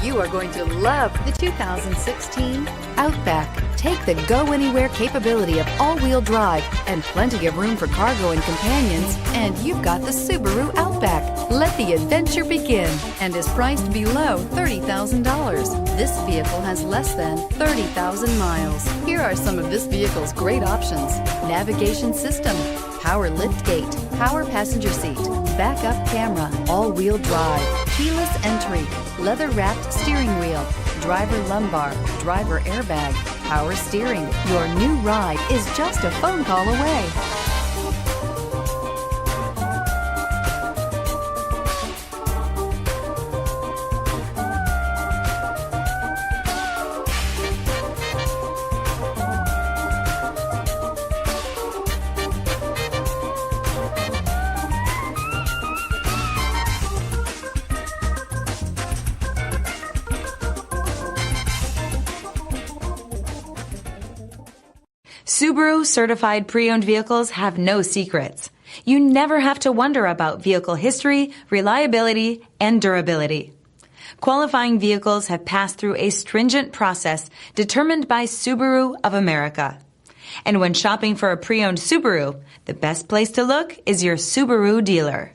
You are going to love the 2016 Outback. Take the go-anywhere capability of all-wheel drive and plenty of room for cargo and companions, and you've got the Subaru Outback. Let the adventure begin and is priced below $30,000. This vehicle has less than 30,000 miles. Here are some of this vehicle's great options: navigation system, power liftgate, power passenger seat, backup camera, all-wheel drive, keyless entry, leather-wrapped steering wheel, driver lumbar, driver airbag, power steering. Your new ride is just a phone call away. Subaru certified pre-owned vehicles have no secrets. You never have to wonder about vehicle history, reliability, and durability. Qualifying vehicles have passed through a stringent process determined by Subaru of America. And when shopping for a pre-owned Subaru, the best place to look is your Subaru dealer.